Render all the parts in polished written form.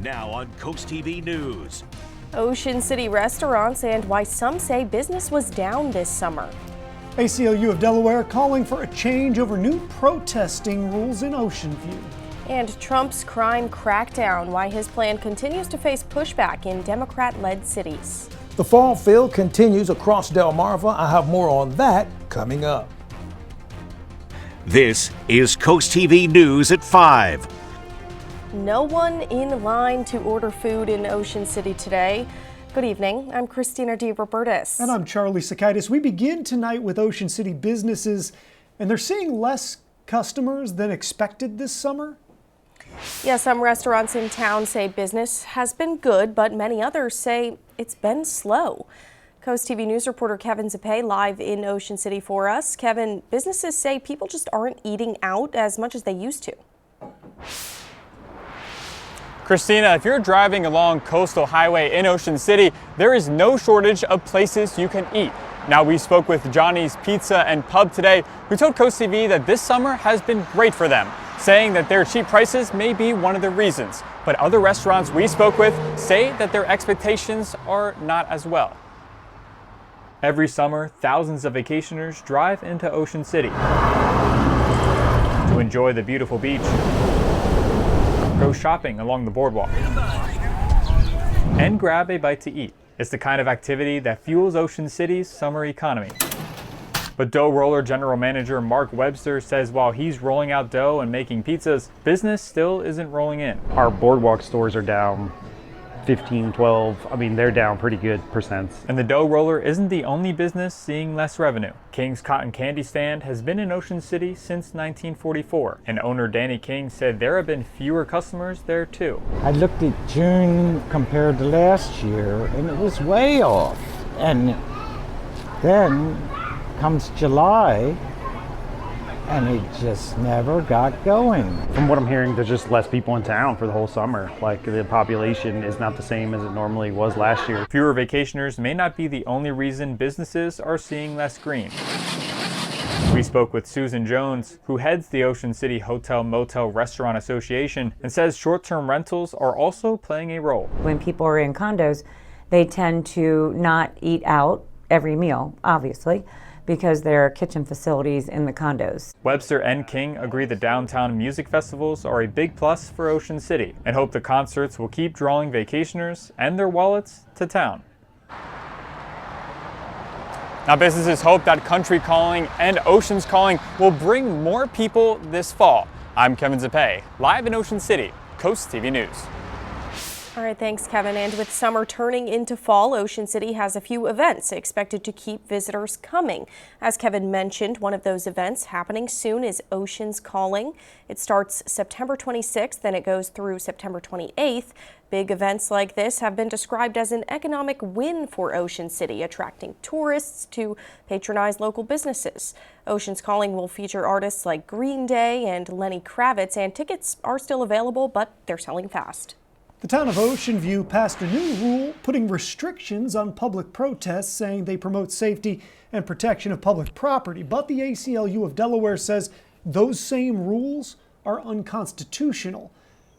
Now on CoastTV News. Ocean City restaurants and why some say business was down this summer. ACLU of Delaware calling for a change over new protesting rules in Ocean View. And Trump's crime crackdown, why his plan continues to face pushback in Democrat-led cities. The fall field continues across Delmarva. I have more on that coming up. This is CoastTV News at 5. No one in line to order food in Ocean City today. Good evening. I'm Christina DeRobertis. And I'm Charlie Sakaitis. We begin tonight with Ocean City businesses, and they're seeing less customers than expected this summer. Yeah, some restaurants in town say business has been good, but many others say it's been slow. CoastTV News reporter Kevin Zipay live in Ocean City for us. Kevin, businesses say people just aren't eating out as much as they used to. Christina, if you're driving along Coastal Highway in Ocean City, there is no shortage of places you can eat. Now, we spoke with Johnny's Pizza and Pub today, who told CoastTV that this summer has been great for them, saying that their cheap prices may be one of the reasons. But other restaurants we spoke with say that their expectations are not as well. Every summer, thousands of vacationers drive into Ocean City to enjoy the beautiful beach, go shopping along the boardwalk, and grab a bite to eat. It's the kind of activity that fuels Ocean City's summer economy. But dough roller general manager Mark Webster says while he's rolling out dough and making pizzas, business still isn't rolling in. Our boardwalk stores are down 15, 12, I mean, they're down pretty good percents. And the dough roller isn't the only business seeing less revenue. King's Cotton Candy Stand has been in Ocean City since 1944, and owner Danny King said there have been fewer customers there too. I looked at June compared to last year, and it was way off. And then comes July, and it just never got going. From what I'm hearing, there's just less people in town for the whole summer. Like, the population is not the same as it normally was last year. Fewer vacationers may not be the only reason businesses are seeing less green. We spoke with Susan Jones, who heads the Ocean City Hotel Motel Restaurant Association, and says short-term rentals are also playing a role. When people are in condos, they tend to not eat out every meal, obviously, because there are kitchen facilities in the condos. Webster and King agree the downtown music festivals are a big plus for Ocean City and hope the concerts will keep drawing vacationers and their wallets to town. Now, businesses hope that Country Calling and Oceans Calling will bring more people this fall. I'm Kevin Zipay, live in Ocean City, CoastTV News. All right, thanks, Kevin. And with summer turning into fall, Ocean City has a few events expected to keep visitors coming. As Kevin mentioned, one of those events happening soon is Oceans Calling. It starts September 26th and it goes through September 28th. Big events like this have been described as an economic win for Ocean City, attracting tourists to patronize local businesses. Oceans Calling will feature artists like Green Day and Lenny Kravitz, and tickets are still available, but they're selling fast. The town of Ocean View passed a new rule putting restrictions on public protests, saying they promote safety and protection of public property. But the ACLU of Delaware says those same rules are unconstitutional.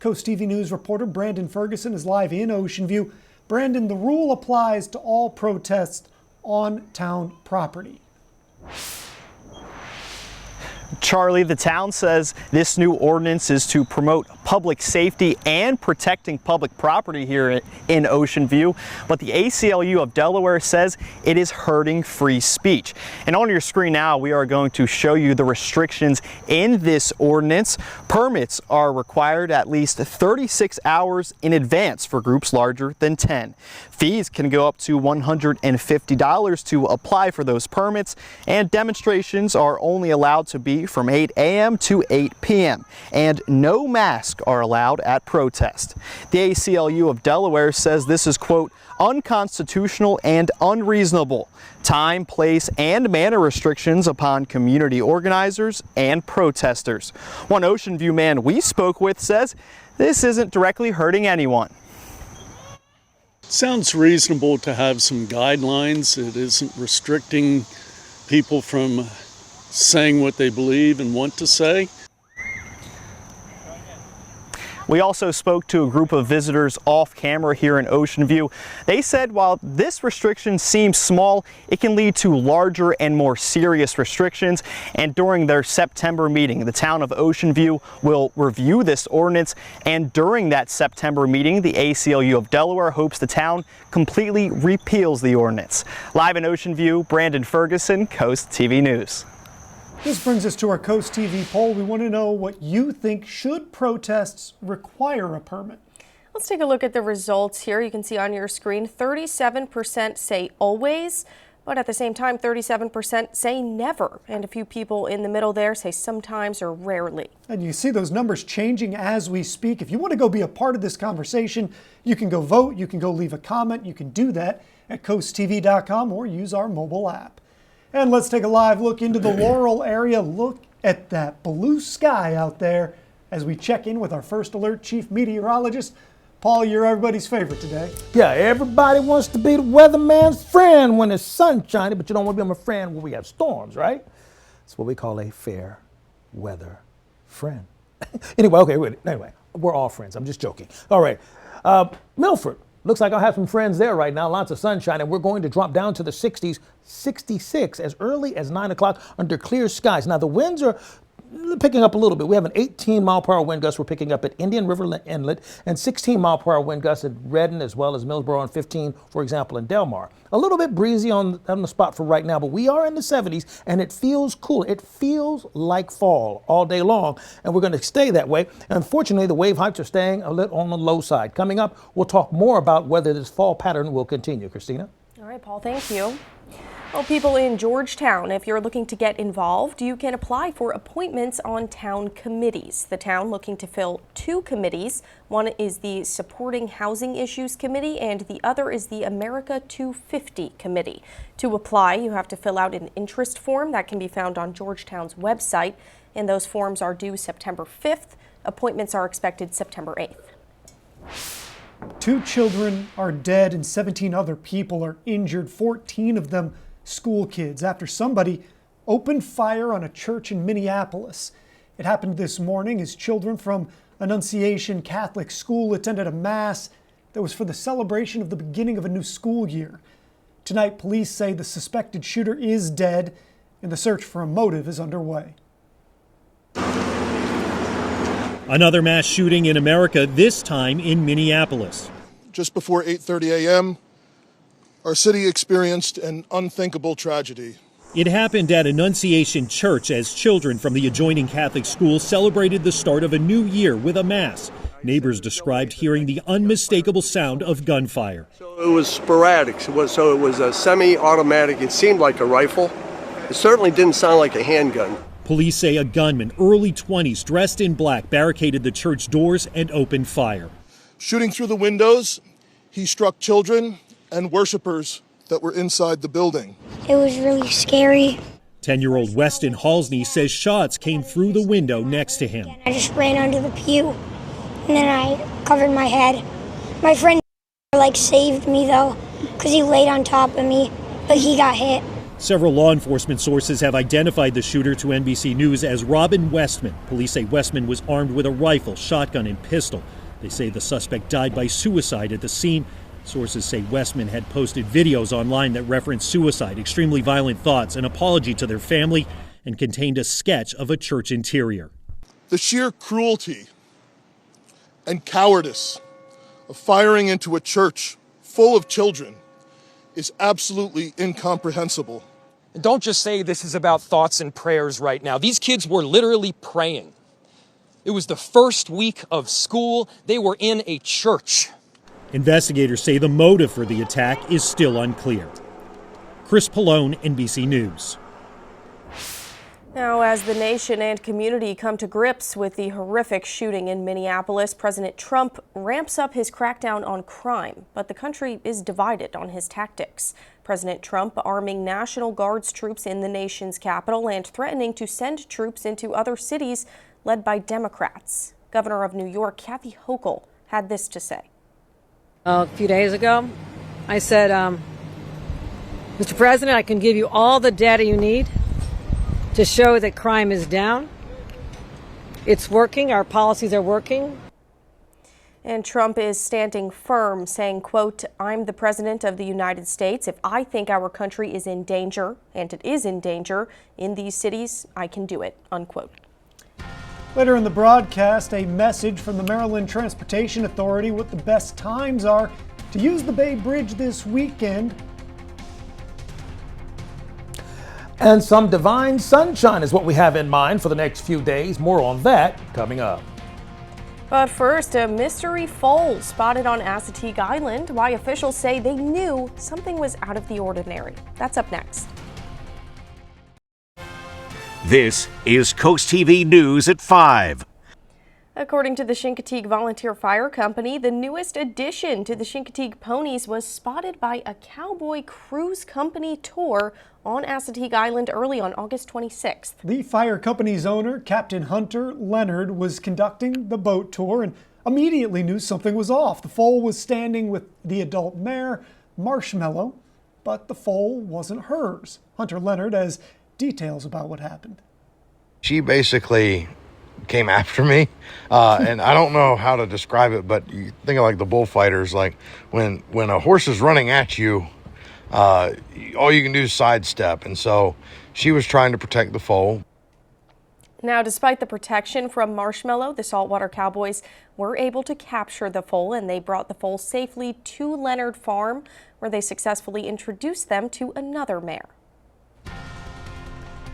CoastTV News reporter Brandon Ferguson is live in Ocean View. Brandon, the rule applies to all protests on town property. Charlie, the town says this new ordinance is to promote public safety and protecting public property here in Ocean View, but the ACLU of Delaware says it is hurting free speech. And on your screen now, we are going to show you the restrictions in this ordinance. Permits are required at least 36 hours in advance for groups larger than 10. Fees can go up to $150 to apply for those permits, and demonstrations are only allowed to be from 8 a.m. to 8 p.m. and no masks are allowed at protest. The ACLU of Delaware says this is, quote, unconstitutional and unreasonable. Time, place, and manner restrictions upon community organizers and protesters. One Ocean View man we spoke with says this isn't directly hurting anyone. Sounds reasonable to have some guidelines. It isn't restricting people from saying what they believe and want to say. We also spoke to a group of visitors off camera here in Ocean View. They said while this restriction seems small, it can lead to larger and more serious restrictions. And during their September meeting, the town of Ocean View will review this ordinance. And during that September meeting, the ACLU of Delaware hopes the town completely repeals the ordinance. Live in Ocean View, Brandon Ferguson, Coast TV News. This brings us to our Coast TV poll. We want to know what you think. Should protests require a permit? Let's take a look at the results here. You can see on your screen 37% say always, but at the same time 37% say never. And a few people in the middle there say sometimes or rarely. And you see those numbers changing as we speak. If you want to go be a part of this conversation, you can go vote, you can go leave a comment. You can do that at coasttv.com or use our mobile app. And let's take a live look into the Laurel area. Look at that blue sky out there as we check in with our First Alert Chief Meteorologist. Paul, you're everybody's favorite today. Yeah, everybody wants to be the weatherman's friend when it's sunshiny, but you don't want to be my friend when we have storms, right? That's what we call a fair weather friend. Anyway, we're all friends. I'm just joking. All right, Milford. Looks like I'll have some friends there right now. Lots of sunshine, and we're going to drop down to the 60s, 66 as early as 9 o'clock under clear skies. Now, the winds are picking up a little bit. We have an 18-mile-per-hour wind gust we're picking up at Indian River Inlet and 16-mile-per-hour wind gusts at Redden as well as Millsboro and 15, for example, in Delmar. A little bit breezy on the spot for right now, but we are in the 70s and it feels cool. It feels like fall all day long, and we're going to stay that way. Unfortunately, the wave heights are staying a little on the low side. Coming up, we'll talk more about whether this fall pattern will continue. Christina? All right, Paul, thank you. Well, people in Georgetown, if you're looking to get involved, you can apply for appointments on town committees. The town looking to fill 2 committees. One is the Supporting Housing Issues Committee, and the other is the America 250 Committee. To apply, you have to fill out an interest form that can be found on Georgetown's website, and those forms are due September 5th. Appointments are expected September 8th. 2 children are dead and 17 other people are injured, 14 of them school kids, after somebody opened fire on a church in Minneapolis. It happened this morning as children from Annunciation Catholic School attended a mass that was for the celebration of the beginning of a new school year. Tonight, police say the suspected shooter is dead and the search for a motive is underway. Another mass shooting in America, this time in Minneapolis. Just before 8:30 a.m., our city experienced an unthinkable tragedy. It happened at Annunciation Church as children from the adjoining Catholic school celebrated the start of a new year with a mass. Neighbors described hearing the unmistakable sound of gunfire. So it was sporadic, so it was a semi-automatic. It seemed like a rifle. It certainly didn't sound like a handgun. Police say a gunman, early 20s, dressed in black, barricaded the church doors and opened fire. Shooting through the windows, he struck children and worshipers that were inside the building. It was really scary. 10-year-old Weston Halsney says shots came through the window next to him. I just ran under the pew, and then I covered my head. My friend saved me though, because he laid on top of me, but he got hit. Several law enforcement sources have identified the shooter to NBC News as Robin Westman. Police say Westman was armed with a rifle, shotgun, and pistol. They say the suspect died by suicide at the scene. Sources say Westman had posted videos online that referenced suicide, extremely violent thoughts, an apology to their family, and contained a sketch of a church interior. The sheer cruelty and cowardice of firing into a church full of children is absolutely incomprehensible. And don't just say this is about thoughts and prayers right now. These kids were literally praying. It was the first week of school. They were in a church. Investigators say the motive for the attack is still unclear. Chris Pallone, NBC News. Now, as the nation and community come to grips with the horrific shooting in Minneapolis, President Trump ramps up his crackdown on crime, but the country is divided on his tactics. President Trump arming National Guard's troops in the nation's capital and threatening to send troops into other cities led by Democrats. Governor of New York, Kathy Hochul, had this to say. A few days ago, I said, Mr. President, I can give you all the data you need to show that crime is down. It's working. Our policies are working. And Trump is standing firm, saying, quote, "I'm the president of the United States. If I think our country is in danger, and it is in danger in these cities, I can do it," unquote. Later in the broadcast, a message from the Maryland Transportation Authority what the best times are to use the Bay Bridge this weekend. And some divine sunshine is what we have in mind for the next few days. More on that coming up. But first, a mystery foal spotted on Assateague Island. Why officials say they knew something was out of the ordinary. That's up next. This is Coast TV News at 5. According to the Chincoteague Volunteer Fire Company, the newest addition to the Chincoteague Ponies was spotted by a cowboy cruise company tour on Assateague Island early on August 26th. The fire company's owner, Captain Hunter Leonard, was conducting the boat tour and immediately knew something was off. The foal was standing with the adult mare, Marshmallow, but the foal wasn't hers. Hunter Leonard has details about what happened. She basically came after me, and I don't know how to describe it, but you think of like the bullfighters, like when a horse is running at you, all you can do is sidestep, and so she was trying to protect the foal. Now, despite the protection from Marshmallow, the Saltwater Cowboys were able to capture the foal, and they brought the foal safely to Leonard Farm, where they successfully introduced them to another mare.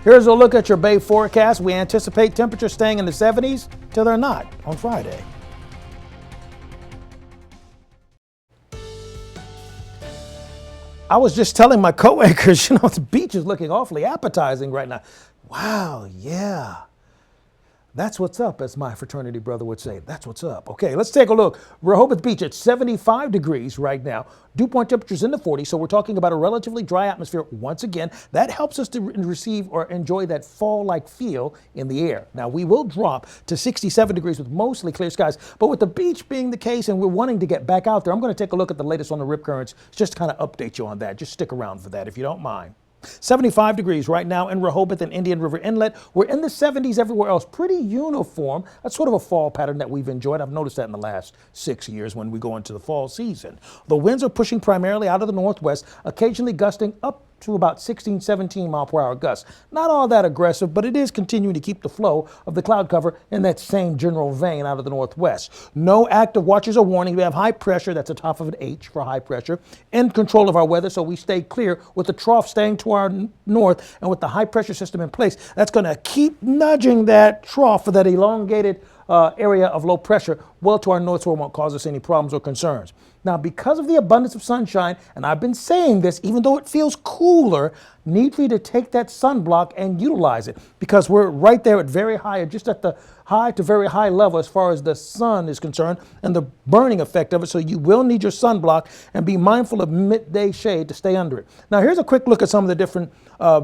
Here's a look at your Bay forecast. We anticipate temperatures staying in the 70s till they're not on Friday. I was just telling my coworkers, the beach is looking awfully appetizing right now. Wow, yeah. That's what's up, as my fraternity brother would say. That's what's up. Okay, let's take a look. Rehoboth Beach at 75 degrees right now. Dew point temperatures in the 40s, so we're talking about a relatively dry atmosphere once again. That helps us to receive or enjoy that fall-like feel in the air. Now, we will drop to 67 degrees with mostly clear skies, but with the beach being the case and we're wanting to get back out there, I'm going to take a look at the latest on the rip currents just to kind of update you on that. Just stick around for that if you don't mind. 75 degrees right now in Rehoboth and Indian River Inlet. We're in the 70s everywhere else. Pretty uniform. That's sort of a fall pattern that we've enjoyed. I've noticed that in the last 6 years when we go into the fall season. The winds are pushing primarily out of the northwest, occasionally gusting up to about 16, 17 mile per hour gusts. Not all that aggressive, but it is continuing to keep the flow of the cloud cover in that same general vein out of the northwest. No active watches or warnings. We have high pressure, that's a top of an H for high pressure, in control of our weather, so we stay clear with the trough staying to our north and with the high pressure system in place. That's going to keep nudging that trough for that elongated area of low pressure well to our north, so it won't cause us any problems or concerns. Now, because of the abundance of sunshine, and I've been saying this, even though it feels cooler, need for you to take that sunblock and utilize it, because we're right there at very high, just at the high to very high level as far as the sun is concerned and the burning effect of it. So you will need your sunblock, and be mindful of midday shade to stay under it. Now, here's a quick look at some of the different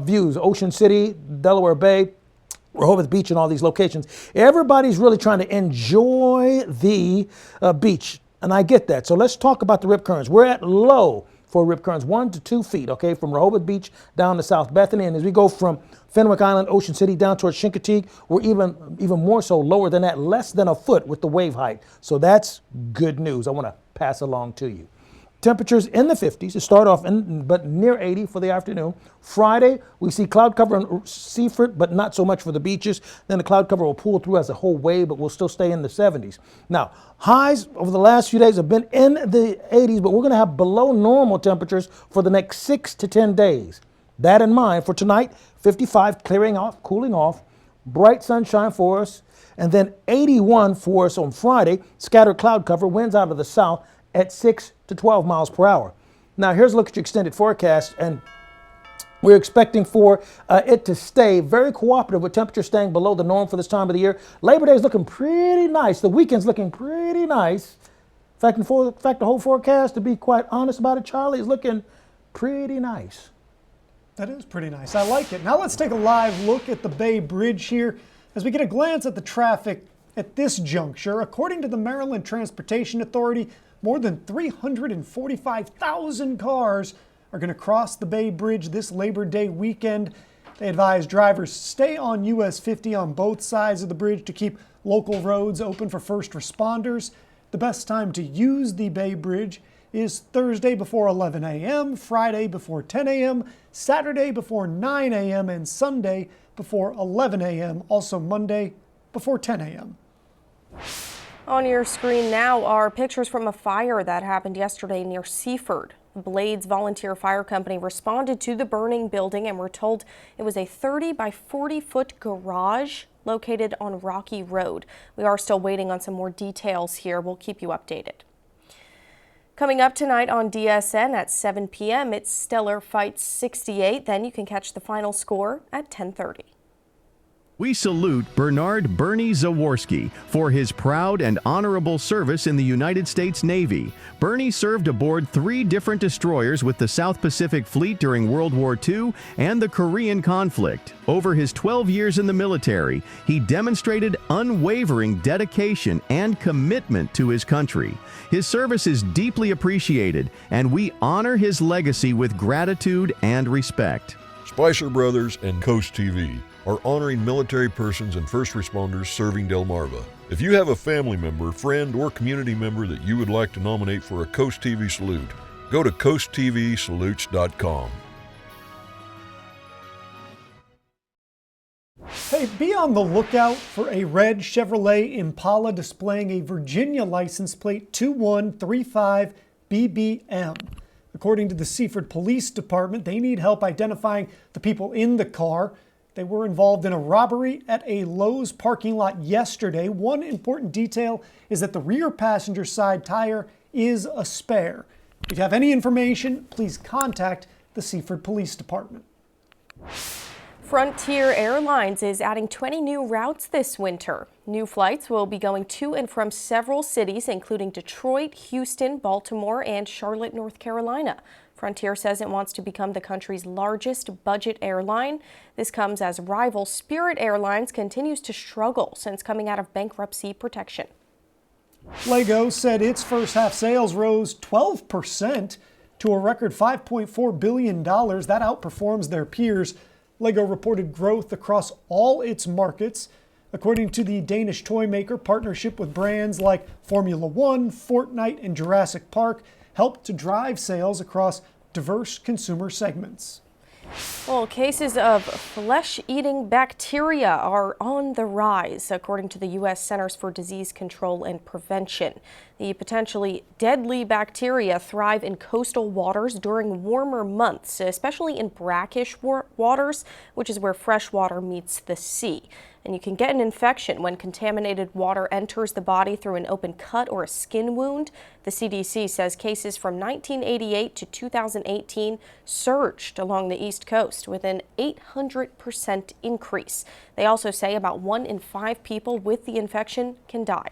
views. Ocean City, Delaware Bay, Rehoboth Beach, and all these locations. Everybody's really trying to enjoy the beach, and I get that. So let's talk about the rip currents. We're at low for rip currents, 1 to 2 feet, okay, from Rehoboth Beach down to South Bethany. And as we go from Fenwick Island, Ocean City down towards Chincoteague, we're even more so lower than that, less than a foot with the wave height. So that's good news. I want to pass along to you. Temperatures in the 50s to start off, but near 80 for the afternoon. Friday, we see cloud cover in Seaford, but not so much for the beaches. Then the cloud cover will pull through as a whole wave, but we'll still stay in the 70s. Now, highs over the last few days have been in the 80s, but we're going to have below normal temperatures for the next 6 to 10 days. That in mind, for tonight, 55, clearing off, cooling off, bright sunshine for us, and then 81 for us on Friday. Scattered cloud cover, winds out of the south at 6 to 12 miles per hour. Now, here's a look at your extended forecast, and we're expecting for it to stay very cooperative with temperatures staying below the norm for this time of the year. Labor Day is looking pretty nice. The weekend's looking pretty nice. In fact, the whole forecast, to be quite honest about it, Charlie, is looking pretty nice. That is pretty nice. I like it. Now let's take a live look at the Bay Bridge here as we get a glance at the traffic at this juncture. According to the Maryland Transportation Authority, more than 345,000 cars are going to cross the Bay Bridge this Labor Day weekend. They advise drivers stay on US 50 on both sides of the bridge to keep local roads open for first responders. The best time to use the Bay Bridge is Thursday before 11 a.m., Friday before 10 a.m., Saturday before 9 a.m., and Sunday before 11 a.m., also Monday before 10 a.m. On your screen now are pictures from a fire that happened yesterday near Seaford. Blades Volunteer Fire Company responded to the burning building and were told it was a 30 by 40 foot garage located on Rocky Road. We are still waiting on some more details here. We'll keep you updated. Coming up tonight on DSN at 7 p.m., it's Stellar Fight 68. Then you can catch the final score at 10:30. We salute Bernard Bernie Zaworski for his proud and honorable service in the United States Navy. Bernie served aboard 3 different destroyers with the South Pacific Fleet during World War II and the Korean conflict. Over his 12 years in the military, he demonstrated unwavering dedication and commitment to his country. His service is deeply appreciated, and we honor his legacy with gratitude and respect. Spicer Brothers and Coast TV are honoring military persons and first responders serving Delmarva. If you have a family member, friend, or community member that you would like to nominate for a Coast TV salute, go to coasttvsalutes.com. Hey, be on the lookout for a red Chevrolet Impala displaying a Virginia license plate 2135BBM. According to the Seaford Police Department, they need help identifying the people in the car. They were involved in a robbery at a Lowe's parking lot yesterday. One important detail is that the rear passenger side tire is a spare. If you have any information, please contact the Seaford Police Department. Frontier Airlines is adding 20 new routes this winter. New flights will be going to and from several cities, including Detroit, Houston, Baltimore, and Charlotte, North Carolina. Frontier says it wants to become the country's largest budget airline. This comes as rival Spirit Airlines continues to struggle since coming out of bankruptcy protection. Lego said its first half sales rose 12% to a record $5.4 billion. That outperforms their peers. Lego reported growth across all its markets. According to the Danish toy maker, partnership with brands like Formula One, Fortnite, and Jurassic Park helped to drive sales across diverse consumer segments. Well, cases of flesh-eating bacteria are on the rise, according to the U.S. Centers for Disease Control and Prevention. The potentially deadly bacteria thrive in coastal waters during warmer months, especially in brackish waters, which is where fresh water meets the sea. And you can get an infection when contaminated water enters the body through an open cut or a skin wound. The CDC says cases from 1988 to 2018 surged along the East Coast with an 800% increase. They also say about 1 in 5 people with the infection can die.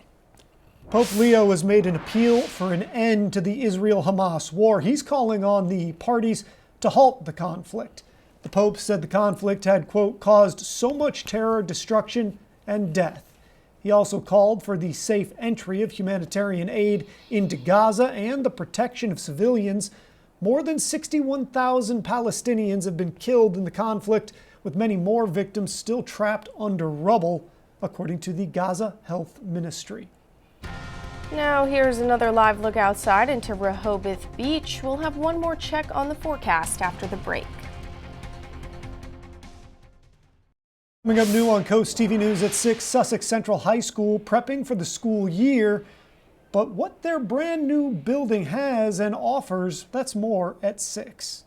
Pope Leo has made an appeal for an end to the Israel-Hamas war. He's calling on the parties to halt the conflict. The Pope said the conflict had, quote, caused so much terror, destruction, and death. He also called for the safe entry of humanitarian aid into Gaza and the protection of civilians. More than 61,000 Palestinians have been killed in the conflict, with many more victims still trapped under rubble, according to the Gaza Health Ministry. Now here's another live look outside into Rehoboth Beach. We'll have one more check on the forecast after the break. Coming up new on Coast TV News at 6, Sussex Central High School prepping for the school year. But what their brand new building has and offers, that's more at 6.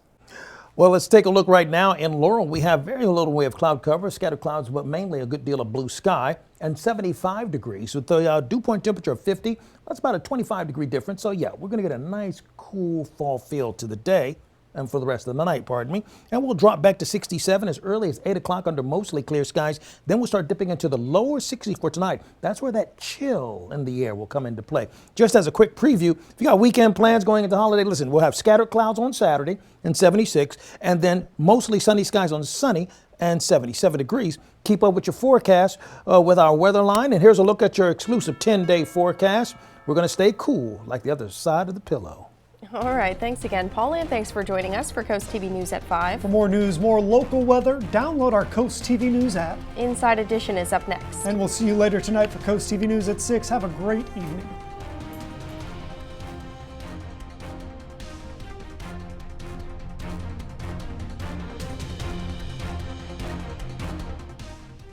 Well, let's take a look right now. In Laurel, we have very little way of cloud cover, scattered clouds, but mainly a good deal of blue sky, and 75 degrees with the dew point temperature of 50. That's about a 25-degree difference. So, yeah, we're going to get a nice, cool fall feel to the day. And for the rest of the night, pardon me. And we'll drop back to 67 as early as 8 o'clock under mostly clear skies. Then we'll start dipping into the lower 60s for tonight. That's where that chill in the air will come into play. Just as a quick preview, if you got weekend plans going into holiday, listen, we'll have scattered clouds on Saturday and 76, and then mostly sunny skies on Sunday and 77 degrees. Keep up with your forecast with our weather line. And here's a look at your exclusive 10-day forecast. We're going to stay cool like the other side of the pillow. All right, thanks again, Paul, and thanks for joining us for Coast TV News at 5. For more news, more local weather, download our Coast TV News app. Inside Edition is up next. And we'll see you later tonight for Coast TV News at 6. Have a great evening.